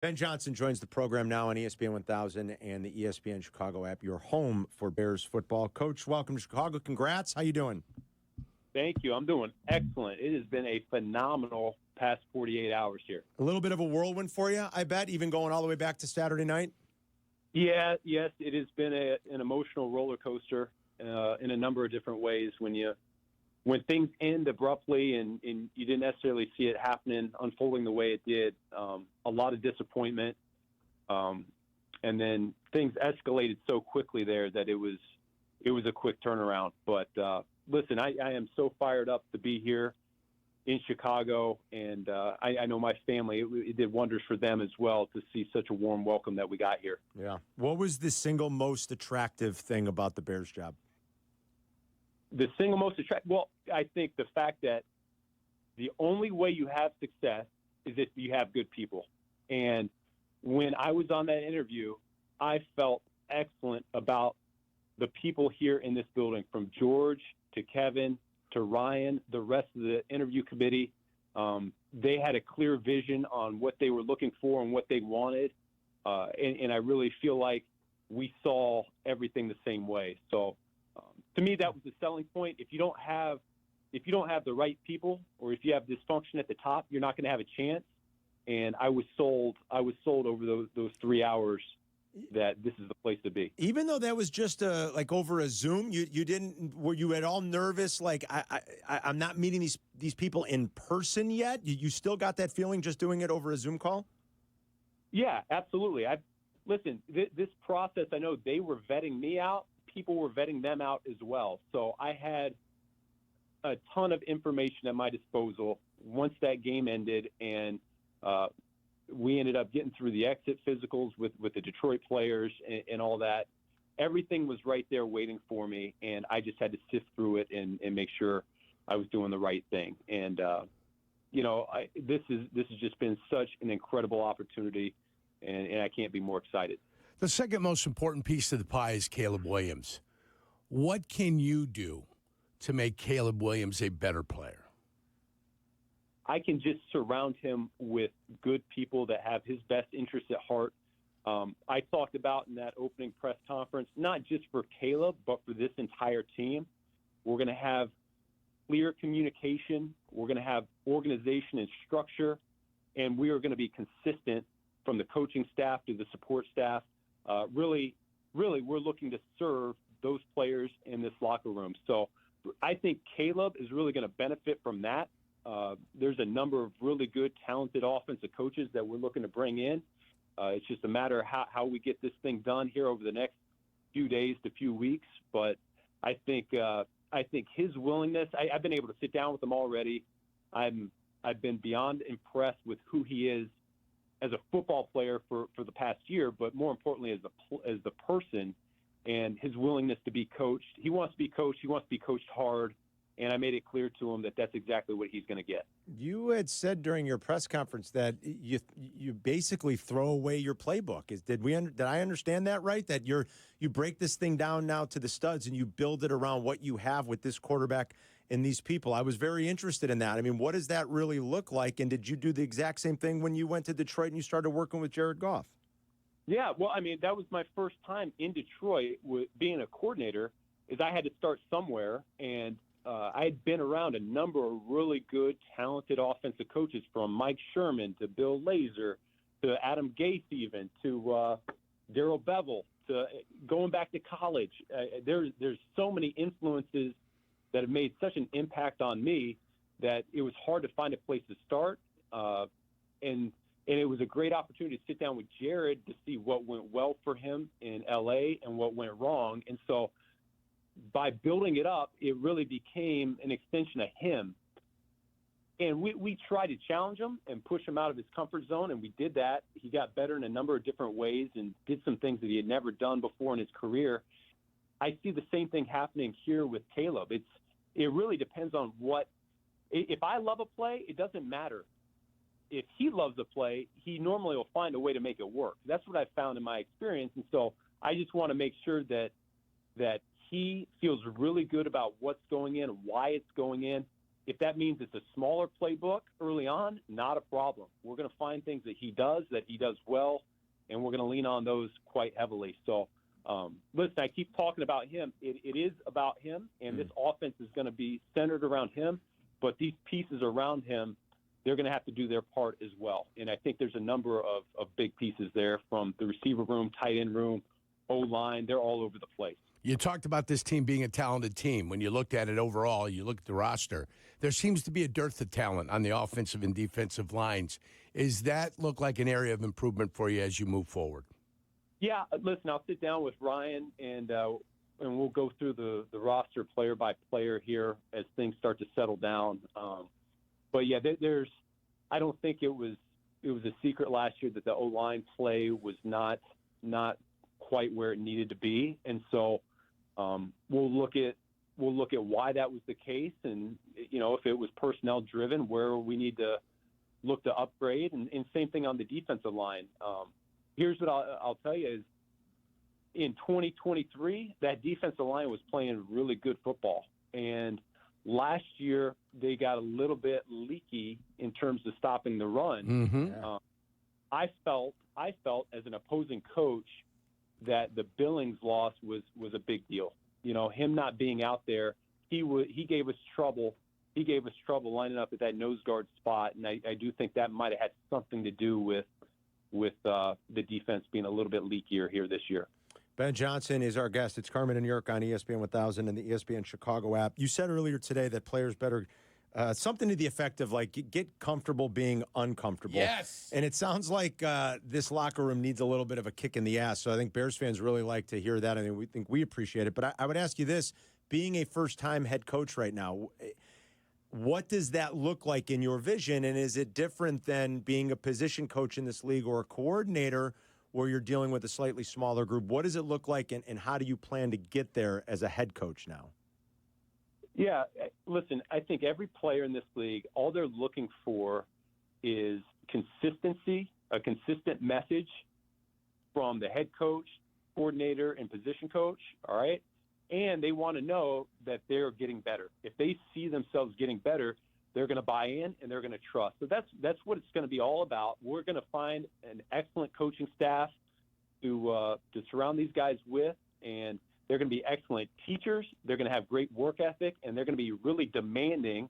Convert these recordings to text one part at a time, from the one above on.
Ben Johnson joins the program now on ESPN 1000 and the ESPN Chicago app, your home for Bears football. Coach, welcome to Chicago. Congrats. How you doing? Thank you. I'm doing excellent. It has been a phenomenal past 48 hours here. A little bit of a whirlwind for you, I bet, even going all the way back to Saturday night? Yes, it has been an emotional roller coaster in a number of different ways. When things end abruptly and you didn't necessarily see it happening, unfolding the way it did, a lot of disappointment. And then things escalated so quickly there that it was a quick turnaround. But listen, I am so fired up to be here in Chicago, and I know my family, it did wonders for them as well to see such a warm welcome that we got here. Yeah. What was the single most attractive thing about the Bears job? The single most attractive, well, I think the fact that the only way you have success is if you have good people. And when I was on that interview, I felt excellent about the people here in this building, from George to Kevin to Ryan, the rest of the interview committee. They had a clear vision on what they were looking for and what they wanted. And I really feel like we saw everything the same way. So to me, that was the selling point. If you don't have the right people, or if you have dysfunction at the top, you're not going to have a chance. And I was sold over those 3 hours that this is the place to be. Even though that was just like over a Zoom, were you at all nervous? Like I'm not meeting these people in person yet. You still got that feeling just doing it over a Zoom call? Yeah, absolutely. Listen, this process, I know they were vetting me out. People were vetting them out as well. So I had a ton of information at my disposal once that game ended, and we ended up getting through the exit physicals with the Detroit players and all that. Everything was right there waiting for me, and I just had to sift through it and make sure I was doing the right thing. And this has just been such an incredible opportunity, and I can't be more excited. The second most important piece of the pie is Caleb Williams. What can you do to make Caleb Williams a better player? I can just surround him with good people that have his best interests at heart. I talked about in that opening press conference, not just for Caleb, but for this entire team. We're going to have clear communication. We're going to have organization and structure, and we are going to be consistent from the coaching staff to the support staff. Really, we're looking to serve those players in this locker room. So I think Caleb is really going to benefit from that. There's a number of really good, talented offensive coaches that we're looking to bring in. It's just a matter of how we get this thing done here over the next few days to few weeks. But I think his willingness, I've been able to sit down with him already. I've been beyond impressed with who he is as a football player for the past year, but more importantly as the person, and his willingness to be coached. He wants to be coached. He wants to be coached hard. And I made it clear to him that that's exactly what he's going to get. You had said during your press conference that you basically throw away your playbook. Did I understand that right? That you break this thing down now to the studs and you build it around what you have with this quarterback and these people. I was very interested in that. I mean, what does that really look like? And did you do the exact same thing when you went to Detroit and you started working with Jared Goff? Yeah, well, I mean, that was my first time in Detroit with being a coordinator. Is I had to start somewhere, and I had been around a number of really good, talented offensive coaches, from Mike Sherman to Bill Lazor to Adam Gase, even to Darrell Bevel, to going back to college. There's so many influences that have made such an impact on me that it was hard to find a place to start. And it was a great opportunity to sit down with Jared to see what went well for him in L.A. and what went wrong. And so by building it up, it really became an extension of him. And we tried to challenge him and push him out of his comfort zone, and we did that. He got better in a number of different ways and did some things that he had never done before in his career. I see the same thing happening here with Caleb. It really depends on if I love a play, it doesn't matter. If he loves a play, he normally will find a way to make it work. That's what I've found in my experience. And so I just want to make sure that he feels really good about what's going in, why it's going in, If that means it's a smaller playbook early on, not a problem. We're going to find things that he does well, and we're going to lean on those quite heavily. So, listen, I keep talking about him. It is about him, and this offense is going to be centered around him. But these pieces around him, they're going to have to do their part as well. And I think there's a number of big pieces there, from the receiver room, tight end room, O-line. They're all over the place. You talked about this team being a talented team. When you looked at it overall, you look at the roster, there seems to be a dearth of talent on the offensive and defensive lines. Is that look like an area of improvement for you as you move forward? Yeah, listen, I'll sit down with Ryan and we'll go through the roster player by player here as things start to settle down. But yeah, I don't think it was a secret last year that the O-line play was not quite where it needed to be, and so we'll look at why that was the case, and if it was personnel driven, where we need to look to upgrade, and same thing on the defensive line. Here's what I'll tell you is, in 2023, that defensive line was playing really good football, and last year they got a little bit leaky in terms of stopping the run. Mm-hmm. I felt as an opposing coach that the Billings loss was a big deal. Him not being out there, he gave us trouble. He gave us trouble lining up at that nose guard spot, and I do think that might have had something to do with the defense being a little bit leakier here this year. Ben Johnson is our guest. It's Carmen and Jurko on ESPN 1000 and the ESPN Chicago app. You said earlier today that players better something to the effect of, like, get comfortable being uncomfortable. Yes. And it sounds like this locker room needs a little bit of a kick in the ass. So I think Bears fans really like to hear that. I mean, we appreciate it. But I would ask you this, being a first-time head coach right now, what does that look like in your vision? And is it different than being a position coach in this league or a coordinator where you're dealing with a slightly smaller group? What does it look like, and how do you plan to get there as a head coach now? Yeah, listen, I think every player in this league, all they're looking for is consistency, a consistent message from the head coach, coordinator, and position coach, all right? And they want to know that they're getting better. If they see themselves getting better, they're going to buy in and they're going to trust. So that's what it's going to be all about. We're going to find an excellent coaching staff to surround these guys with, and they're going to be excellent teachers. They're going to have great work ethic, and they're going to be really demanding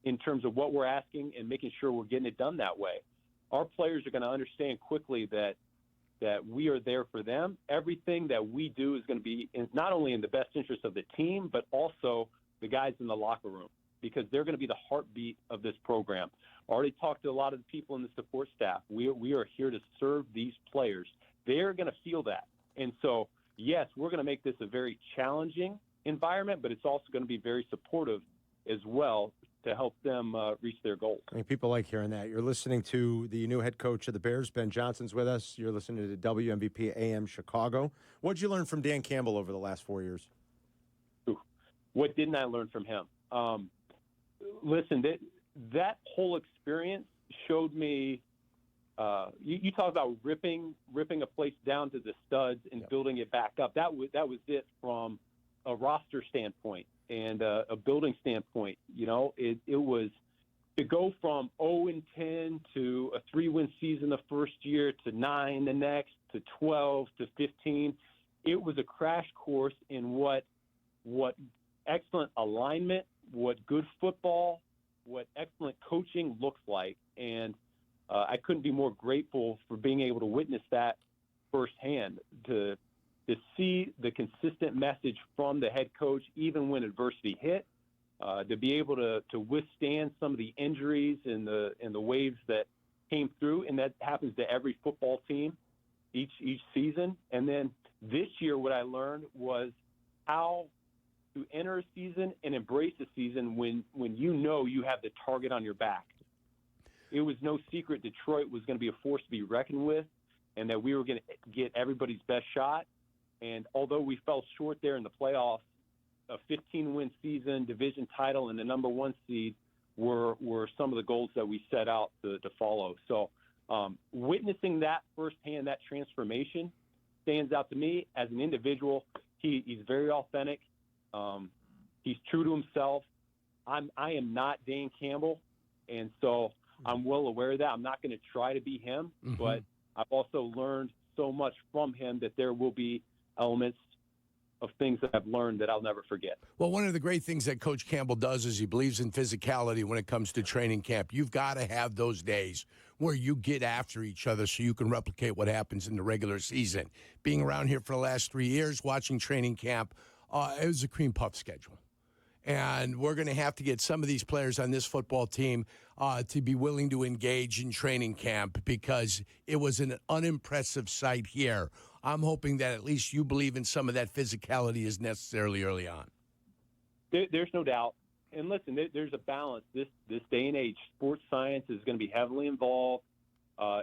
in terms of what we're asking and making sure we're getting it done that way. Our players are going to understand quickly that we are there for them. Everything that we do is going to be not only in the best interest of the team, but also the guys in the locker room, because they're going to be the heartbeat of this program. I already talked to a lot of the people in the support staff. We are here to serve these players. They're going to feel that. And so, yes, we're going to make this a very challenging environment, but it's also going to be very supportive as well to help them reach their goals. I mean, people like hearing that. You're listening to the new head coach of the Bears, Ben Johnson's with us. You're listening to WMVP AM Chicago. What did you learn from Dan Campbell over the last 4 years? What didn't I learn from him? Listen, that whole experience showed me. You talk about ripping a place down to the studs and building it back up. That was it from a roster standpoint and a building standpoint. It was to go from 0-10 to a 3-win season the first year to 9 the next to 12 to 15. It was a crash course in what excellent alignment, what good football, what excellent coaching looks like. And I couldn't be more grateful for being able to witness that firsthand, to see the consistent message from the head coach, even when adversity hit, to be able to withstand some of the injuries and the waves that came through. And that happens to every football team each season. And then this year, what I learned was how to enter a season and embrace a season when you have the target on your back. It was no secret Detroit was going to be a force to be reckoned with, and that we were going to get everybody's best shot. And although we fell short there in the playoffs, a 15-win season, division title, and the number 1 seed were some of the goals that we set out to follow. So witnessing that firsthand, that transformation, stands out to me as an individual. He's very authentic. He's true to himself. I am not Dan Campbell, and so I'm well aware of that. I'm not going to try to be him, but I've also learned so much from him that there will be elements of things that I've learned that I'll never forget. Well, one of the great things that Coach Campbell does is he believes in physicality when it comes to training camp. You've got to have those days where you get after each other so you can replicate what happens in the regular season. Being around here for the last 3 years, watching training camp, it was a cream puff schedule. And we're going to have to get some of these players on this football team to be willing to engage in training camp because it was an unimpressive sight here. I'm hoping that at least you believe in some of that physicality is necessarily early on. There's no doubt. And listen, there's a balance. This day and age, sports science is going to be heavily involved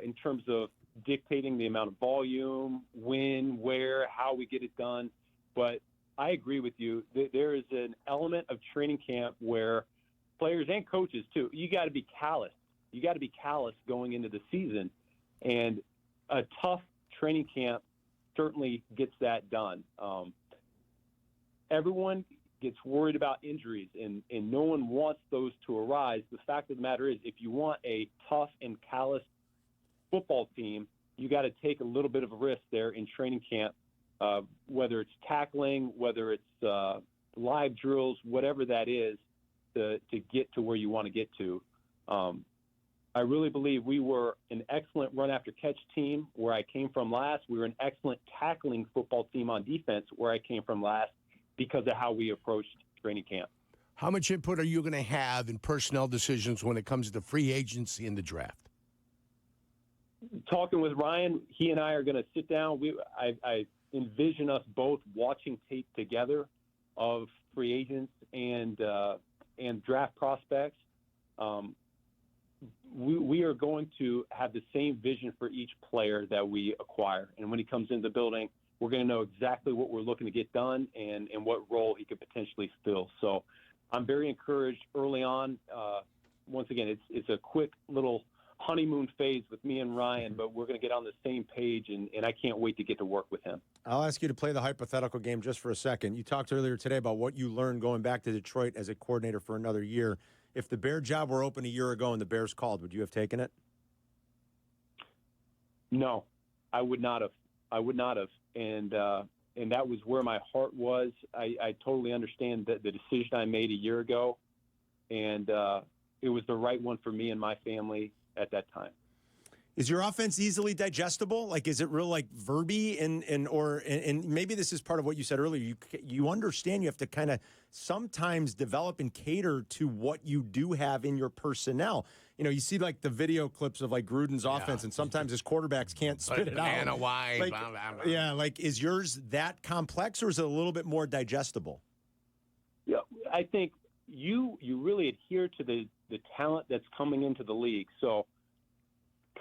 in terms of dictating the amount of volume, when, where, how we get it done. But I agree with you. There is an element of training camp where players and coaches, too, you got to be callous. You got to be callous going into the season. And a tough training camp certainly gets that done. Everyone gets worried about injuries, and no one wants those to arise. The fact of the matter is, if you want a tough and callous football team, you got to take a little bit of a risk there in training camp. Whether it's tackling, whether it's live drills, whatever that is, to get to where you want to get to. I really believe we were an excellent run-after-catch team where I came from last. We were an excellent tackling football team on defense where I came from last because of how we approached training camp. How much input are you going to have in personnel decisions when it comes to free agency and the draft? Talking with Ryan, he and I are going to sit down. I envision us both watching tape together of free agents and draft prospects. We are going to have the same vision for each player that we acquire. And when he comes into the building, we're going to know exactly what we're looking to get done and what role he could potentially fill. So I'm very encouraged early on. Once again, it's a quick little honeymoon phase with me and Ryan, but we're going to get on the same page, and I can't wait to get to work with him. I'll ask you to play the hypothetical game just for a second. You talked earlier today about what you learned going back to Detroit as a coordinator for another year. If the Bear job were open a year ago and the Bears called, would you have taken it? No, I would not have. And that was where my heart was. I totally understand the decision I made a year ago, and it was the right one for me and my family at that time. Is your offense easily digestible? Like, is it real, like, verby? And maybe this is part of what you said earlier. You understand you have to kind of sometimes develop and cater to what you do have in your personnel. You know, you see, like, the video clips of, like, Gruden's offense, and sometimes his quarterbacks can't spit it out. Banana wide. Like, yeah, like, is yours that complex, or is it a little bit more digestible? Yeah, I think you really adhere to the talent that's coming into the league. So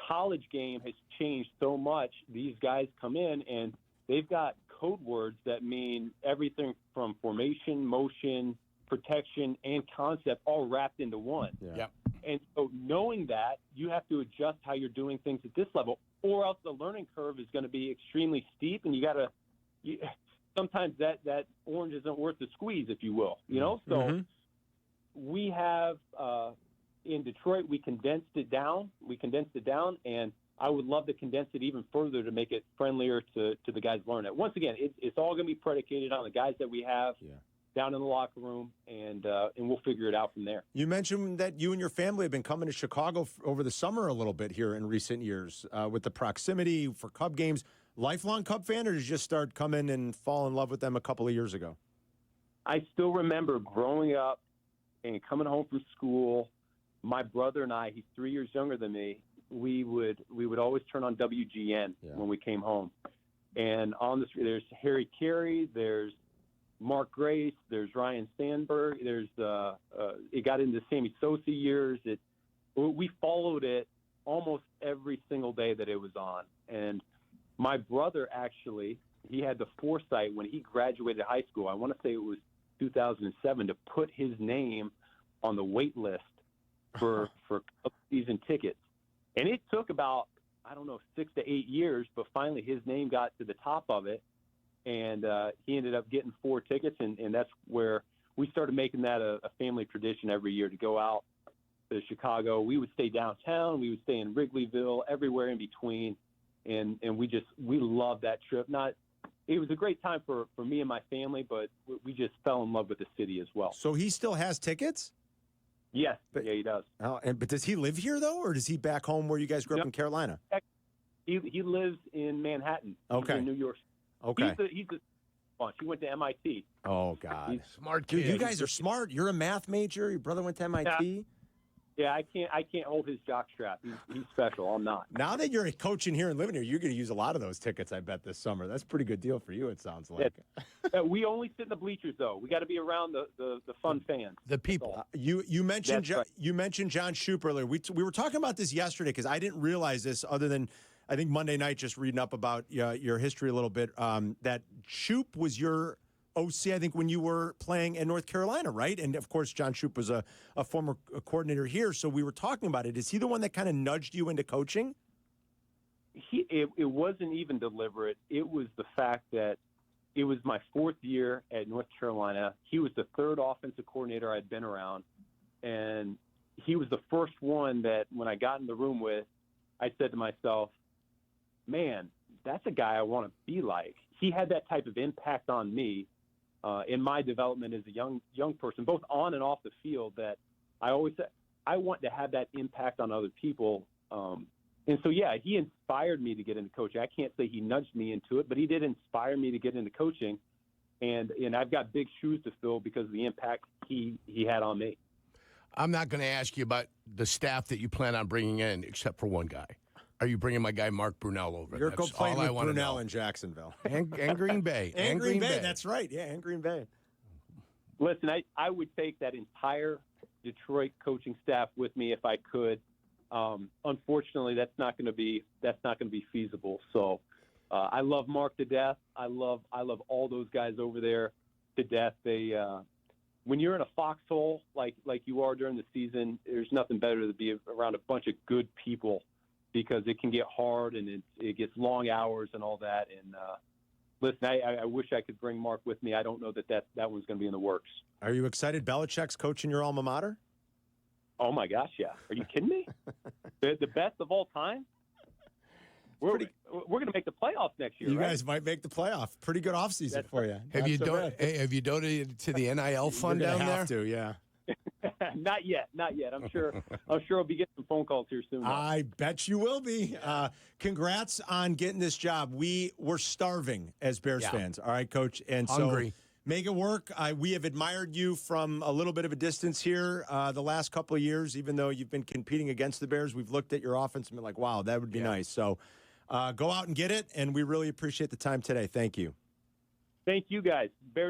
college game has changed so much. These guys come in and they've got code words that mean everything from formation, motion, protection, and concept all wrapped into one. Yeah. Yep. And so knowing that, you have to adjust how you're doing things at this level, or else the learning curve is going to be extremely steep, and you got to sometimes that orange isn't worth the squeeze, if you will. You know? So we have in Detroit, we condensed it down, and I would love to condense it even further to make it friendlier to the guys learn it. Once again, it's all going to be predicated on the guys that we have down in the locker room, and we'll figure it out from there. You mentioned that you and your family have been coming to Chicago over the summer a little bit here in recent years with the proximity for Cub games. Lifelong Cub fan, or did you just start coming and fall in love with them a couple of years ago? I still remember growing up and coming home from school. My brother and I, he's 3 years younger than me, we would always turn on WGN when we came home. And on the street, there's Harry Carey, there's Mark Grace, there's Ryan Sandberg, there's it got into Sammy Sosa years. We followed it almost every single day that it was on. And my brother actually, he had the foresight when he graduated high school, I want to say it was 2007, to put his name on the wait list for season tickets. And it took about, 6 to 8 years, but finally his name got to the top of it, and he ended up getting 4 tickets, and that's where we started making that a family tradition every year to go out to Chicago. We would stay downtown. We would stay in Wrigleyville, everywhere in between. And we loved that trip. It was a great time for me and my family, but we just fell in love with the city as well. So he still has tickets? Yes. Yeah, he does. Oh, but does he live here, though, or does he back home where you guys grew up in Carolina? He lives in Manhattan. Okay. He's in New York. Okay. He's a bunch. He went to MIT. Oh, God. He's Smart kid. Dude, you guys are smart. You're a math major. Your brother went to MIT. Yeah, I can't hold his jockstrap. He's special. I'm not. Now that you're coaching here and living here, you're going to use a lot of those tickets, I bet, this summer. That's a pretty good deal for you, it sounds like. We only sit in the bleachers, though. We got to be around the fun fans. The people. You mentioned Right. You mentioned John Shoup earlier. We were talking about this yesterday because I didn't realize this other than I think Monday night just reading up about your history a little bit. That Shoup was your OC, I think, when you were playing in North Carolina, right? And, of course, John Shoup was a former coordinator here, so we were talking about it. Is he the one that kind of nudged you into coaching? It wasn't even deliberate. It was the fact that it was my fourth year at North Carolina. He was the third offensive coordinator I'd been around, and he was the first one that when I got in the room with, I said to myself, man, that's a guy I want to be like. He had that type of impact on me in my development as a young person, both on and off the field, that I always said I want to have that impact on other people. And so, yeah, he inspired me to get into coaching. I can't say he nudged me into it, but he did inspire me to get into coaching. And I've got big shoes to fill because of the impact he had on me. I'm not going to ask you about the staff that you plan on bringing in, except for one guy. Are you bringing my guy Mark Brunell over? Jurko played with Brunell Brunell in Jacksonville. And Green Bay. And Green Bay, that's right. Yeah, and Green Bay. Listen, I would take that entire Detroit coaching staff with me if I could. Unfortunately, that's not going to be feasible. So I love Mark to death. I love all those guys over there to death. They when you're in a foxhole like you are during the season, there's nothing better to be around a bunch of good people, because it can get hard and it gets long hours and all that. And listen, I wish I could bring Mark with me. I don't know that one's going to be in the works. Are you excited Belichick's coaching your alma mater? Oh, my gosh, yeah. Are you kidding me? the best of all time? We're going to make the playoffs next year, You right? guys might make the playoff. Pretty good offseason for you. Have you donated to the NIL fund You're down gonna there? have to, yeah. Not yet. I'm sure I'll be getting some phone calls here soon. I bet you will be. Congrats on getting this job. We're starving as Bears fans. All right, Coach. And Hungry. So make it work. We have admired you from a little bit of a distance here the last couple of years, even though you've been competing against the Bears. We've looked at your offense and been like, wow, that would be nice. So go out and get it, and we really appreciate the time today. Thank you. Thank you, guys. Bears